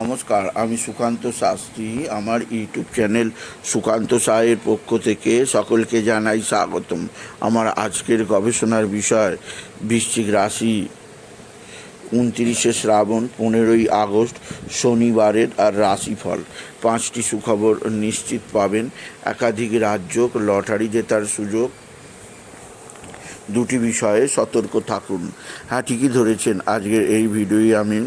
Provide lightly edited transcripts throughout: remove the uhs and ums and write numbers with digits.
নমস্কার, আমি সুকান্ত শাস্ত্রী। আমার ইউটিউব চ্যানেল সুকান্ত সাহের পক্ষ থেকে সকলকে জানাই স্বাগতম। আমার আজকের গবেষণার বিষয় বৃশ্চিক রাশি, 29শে শ্রাবণ, 15ই আগস্ট শনিবারের আর রাশিফল। 5টি সুখবর নিশ্চিত পাবেন। একাধিক রাজ্য, লটারি জেতার সুযোগ। 2টি বিষয়ে সতর্ক থাকুন। হ্যাঁ, ঠিকই ধরেছেন। আজকের এই ভিডিওয় আমি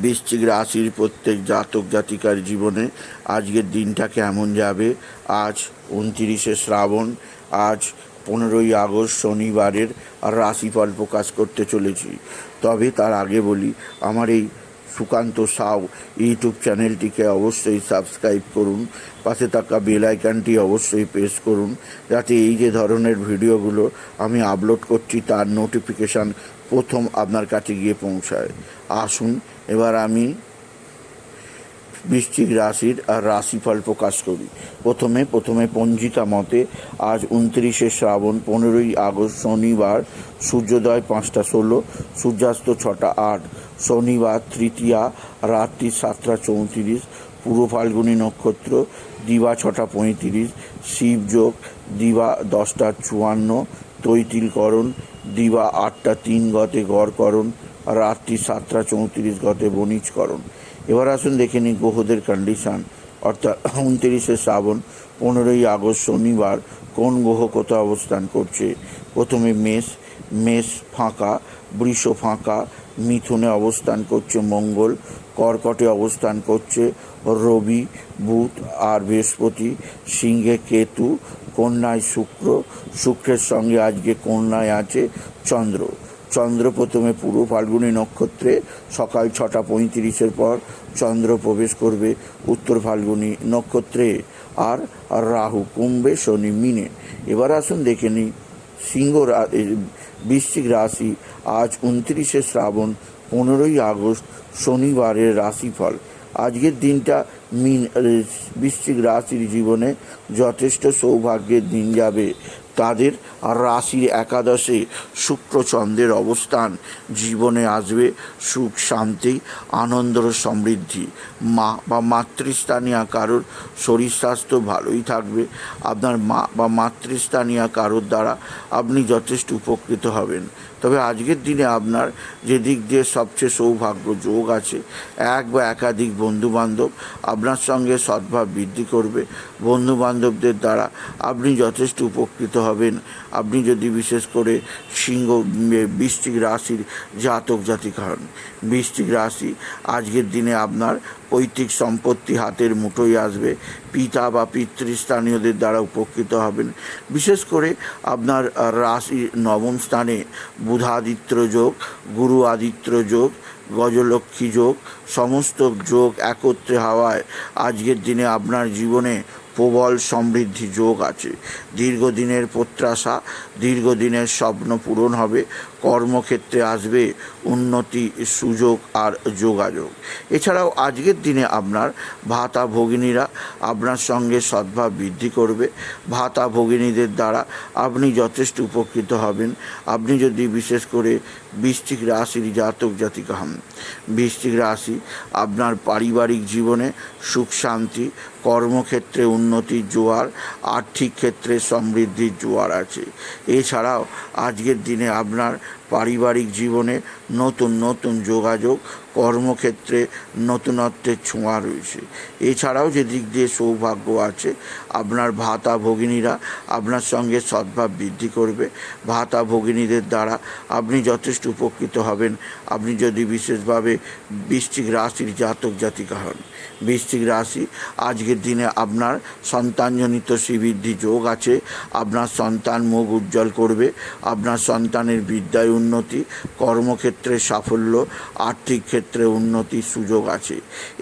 বৃশ্চিক রাশির প্রত্যেক জাতক জাতিকার জীবনে আজকের দিনটা কেমন যাবে। আজ 29শে শ্রাবণ, আজ 15ই আগস্ট শনিবারের আর রাশিফল প্রকাশ করতে চলেছি। তবে তার আগে বলি, আমার এই সুকান্ত সাউ ইউটিউব চ্যানেলটিকে অবশ্যই সাবস্ক্রাইব করুন। পাশে থাকা বেল আইকনটি অবশ্যই প্রেস করুন, যাতে এই যে ধরনের ভিডিওগুলো আমি আপলোড করছি তার নোটিফিকেশান প্রথম আপনার কাছে গিয়ে পৌঁছায়। আসুন এবার আমি বৃশ্চিক রাশির আর রাশিফল প্রকাশ করি। প্রথমে পঞ্জিকা মতে আজ 29শে শ্রাবণ, 15ই আগস্ট শনিবার, সূর্যোদয় 5টা 16, সূর্যাস্ত 6টা 8, শনিবার তৃতীয়া, রাত্রি 7টা 34, পূর্ব ফাল্গুনী নক্ষত্র, দিবা 6টা 35, শিবযোগ, দিবা 10টা 54, তৈতিলকরণ, দিবা 8টা 3 গতে গড়করণ, রাত্রি 7টা 34 গতে বণিজকরণ। এবার আসুন দেখে নিই গ্রহদের কন্ডিশান, অর্থাৎ 29শে শ্রাবণ, 15ই আগস্ট শনিবার কোন গ্রহ কোথাও অবস্থান করছে। প্রথমে মেষ ফাঁকা, বৃষ ফাঁকা, মিথুনে অবস্থান করছে মঙ্গল, কর্কটে অবস্থান করছে রবি, বুধ আর বৃহস্পতি, সিংহে কেতু, কন্যায় শুক্রের সঙ্গে আজকে কন্যায় আছে চন্দ্র প্রথমে পূর্ব ফাল্গুনী নক্ষত্রে সকাল 6টা 35-এর পর চন্দ্র প্রবেশ করবে উত্তর ফাল্গুনী নক্ষত্রে। আর রাহু কুম্ভে, শনি মিনে। এবার আসুন দেখে নিই বৃশ্চিক রাশি আজ 29শে শ্রাবণ, 15ই আগস্ট শনিবারের রাশিফল। আজকের দিনটা বৃশ্চিক রাশির জীবনে যথেষ্ট সৌভাগ্যের দিন যাবে। তাদের রাশির একাদশে শুক্রচন্দ্রের অবস্থান জীবনে আসবে সুখ, শান্তি, আনন্দ, সমৃদ্ধি। মা বা মাতৃস্থানীয় কারোর শরীর স্বাস্থ্য ভালোই থাকবে। আপনার মা বা মাতৃস্থানীয় কারোর দ্বারা আপনি যথেষ্ট উপকৃত হবেন। তবে আজকের দিনে আপনার যে দিক দিয়ে সবচেয়ে সৌভাগ্য যোগ আছে, এক বা একাধিক বন্ধুবান্ধব আপনার সঙ্গে সদ্ভাব বৃদ্ধি করবে। বন্ধুবান্ধবদের দ্বারা আপনি যথেষ্ট উপকৃত হবেন। আপনি যদি বিশেষ করে বৃশ্চিক রাশির জাতক জাতিকা হন। বৃশ্চিক রাশি আজকের দিনে আপনার পৈতৃক সম্পত্তি হাতের মুঠোয় আসবে। পিতা বা পিতৃস্থানীয়দের দ্বারা উপকৃত হবেন। বিশেষ করে আপনার রাশির নবম স্থানে বুধাদিত্য যোগ, গুরু আদিত্য যোগ, গজলক্ষ্মী যোগ, সমস্ত যোগ একত্রে হওয়ায় আজকের দিনে আপনার জীবনে প্রবল সমৃদ্ধি যোগ আছে। দীর্ঘদিনের প্রত্যাশা, দীর্ঘদিনের স্বপ্ন পূরণ হবে। কর্মক্ষেত্রে আসবে উন্নতি, সুযোগ আর যোগাযোগ। এছাড়াও আজকের দিনে আপনার ভাতা ভগিনীরা আপনার সঙ্গে সদ্ভাব বৃদ্ধি করবে। ভাতা ভগিনীদের দ্বারা আপনি যথেষ্ট উপকৃত হবেন। আপনি যদি বিশেষ করে বৃশ্চিক রাশির জাতক জাতিকা হন। বৃশ্চিক রাশি আপনার পারিবারিক জীবনে সুখ শান্তি, কর্মক্ষেত্রে উন্নতির জোয়ার, আর্থিক ক্ষেত্রে সমৃদ্ধির জোয়ার আছে। এছাড়াও আজকের দিনে আপনার পারিবারিক জীবনে নতুন নতুন যোগাযোগ, কর্মক্ষেত্রে নতুনত্বের ছোঁয়া রয়েছে। এছাড়াও যে দিক দিয়ে সৌভাগ্য আছে, আপনার ভাতা ভগিনীরা আপনার সঙ্গে সদ্ভাব বৃদ্ধি করবে। ভাতা ভগিনীদের দ্বারা আপনি যথেষ্ট উপকৃত হবেন। আপনি যদি বিশেষভাবে বৃশ্চিক রাশির জাতক জাতিকা হন। বৃশ্চিক রাশি আজকের দিনে আপনার সন্তানজনিত শ্রীবৃদ্ধি যোগ আছে। আপনার সন্তান মুখ উজ্জ্বল করবে। আপনার সন্তানের বিদ্যায় উন্নতি, কর্মক্ষেত্রে সাফল্য, আর্থিক ক্ষেত্রে উন্নতির সুযোগ আছে।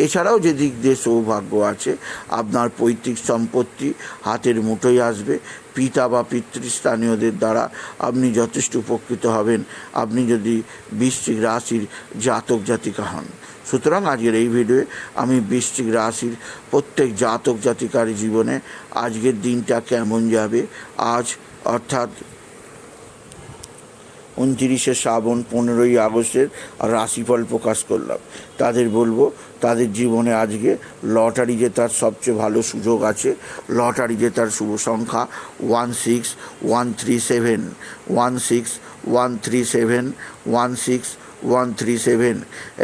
এছাড়াও যে দিক দিয়ে সৌভাগ্য আছে, আপনার পৈতৃক সম্পত্তি হাতের মুঠোয় আসবে। পিতা বা পিতৃস্থানীয়দের দ্বারা আপনি যথেষ্ট উপকৃত হবেন, আপনি যদি বৃশ্চিক রাশির জাতক জাতিকা হন। সুতরাং আজকের এই ভিডিওয়ে আমি বৃশ্চিক রাশির প্রত্যেক জাতক জাতিকার জীবনে আজকের দিনটা কেমন যাবে, আজ অর্থাৎ 29শে শ্রাবণ 15ই আগস্টের রাশিফল প্রকাশ করলাম। তাদের বলবো তাদের জীবনে আজকে লটারি জেতার সবচেয়ে ভালো সুযোগ আছে। লটারি জেতার শুভ সংখ্যা 16137, 16137, 16137।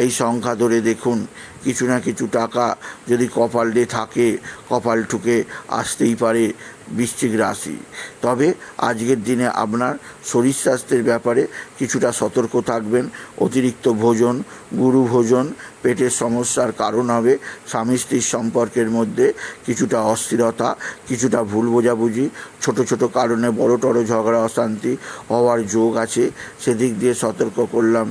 এই সংখ্যা ধরে দেখুন কিছু না কিছু টাকা যদি কপালে থাকে, কপাল ঠুকে আসতেই পারে বৃশ্চিক রাশি। তবে আজকের দিনে আপনার শরীর স্বাস্থ্যের ব্যাপারে কিছুটা সতর্ক থাকবেন। অতিরিক্ত ভোজন, গুরু ভোজন পেটের সমস্যার কারণ হবে। স্বামী স্ত্রীর সম্পর্কের মধ্যে কিছুটা অস্থিরতা, কিছুটা ভুল বোঝাবুঝি, ছোট ছোট কারণে বড়টড় ঝগড়া অশান্তি হওয়ার যোগ আছে। সেদিক দিয়ে সতর্ক করলাম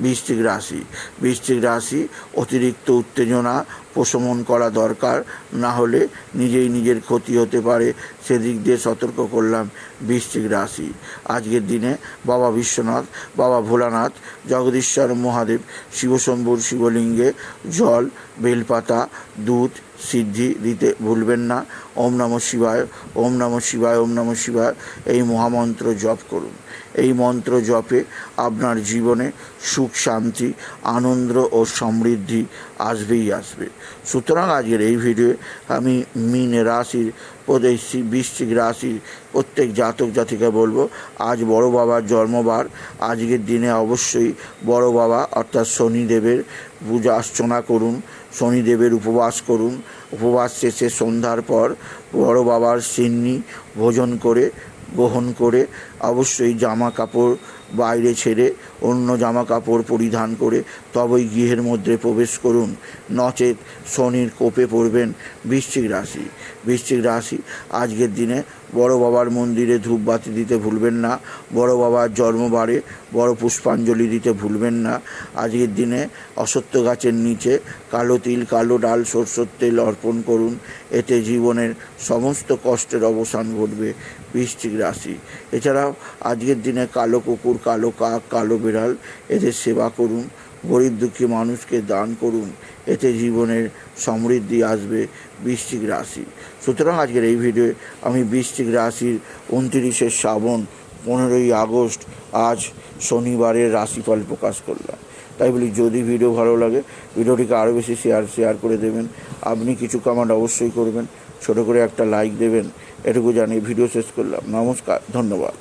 বৃশ্চিক রাশি। বৃশ্চিক রাশি অতিরিক্ত উত্তেজনা প্রশমন করা দরকার, না হলে নিজেই নিজের ক্ষতি হতে পারে। সেদিক দিয়ে সতর্ক করলাম বৃশ্চিক রাশি। আজকের দিনে বাবা বিশ্বনাথ, বাবা ভোলানাথ, জগদীশ্বর মহাদেব, শিবশম্ভুর শিবলিঙ্গে জল, বেলপাতা, দুধ, সিদ্ধি দিতে ভুলবেন না। ওম নমঃ শিবায়, ওম নমঃ শিবায়, ওম নমঃ শিবায় এই মহামন্ত্র জপ করুন। এই মন্ত্র জপে আপনার জীবনে সুখ, শান্তি, আনন্দ ও সমৃদ্ধি আসবেই আসবে। সুতরাং আজকের এই ভিডিওয়ে আমি মীন রাশির বৃশ্চিক রাশির প্রত্যেক জাতক জাতিকে বলবো আজ বড় বাবার জন্মবার। আজকের দিনে অবশ্যই বড় বাবা অর্থাৎ শনিদেবের পূজা অর্চনা করুন, শনিদেবের উপবাস করুন। উপবাস শেষে সন্ধ্যার পর বড় বাবার সিন্নি ভোজন করে গ্রহণ করে অবশ্যই জামা কাপড় বাইরে ছেড়ে অন্য জামা কাপড় পরিধান করে তবেই গৃহের মধ্যে প্রবেশ করুন, নচেত শনির কোপে পড়বেন বৃশ্চিক রাশি। বৃশ্চিক রাশি আজকের দিনে বড় বাবার মন্দিরে ধূপবাতি দিতে ভুলবেন না। বড় বাবার জন্মবারে বড় পুষ্পাঞ্জলি দিতে ভুলবেন না। আজকের দিনে অশ্বত্থ গাছের নিচে কালো তিল, কালো ডাল, সরষের তেল অর্পণ করুন। এতে জীবনের সমস্ত কষ্টের অবসান ঘটবে বৃশ্চিক রাশি। এছাড়াও আজকের দিনে কালো কুকুর, কালো কাক, কালো বিড়াল এদের সেবা করুন। গরিব দুঃখী মানুষকে দান করুন। এতে জীবনের সমৃদ্ধি আসবে বৃশ্চিক রাশি। সুতরাং আজকের এই ভিডিওয়ে আমি বৃশ্চিক রাশির 29শে শ্রাবণ 15ই আগস্ট আজ শনিবারের রাশিফল প্রকাশ করলাম। তাই বলি যদি ভিডিও ভালো লাগে ভিডিওটিকে আরও বেশি শেয়ার করে দেবেন। আপনি কিছু কমেন্ট অবশ্যই করবেন, ছোটো করে একটা লাইক দেবেন। এটুকু জানিয়ে ভিডিও শেষ করলাম। নমস্কার, ধন্যবাদ।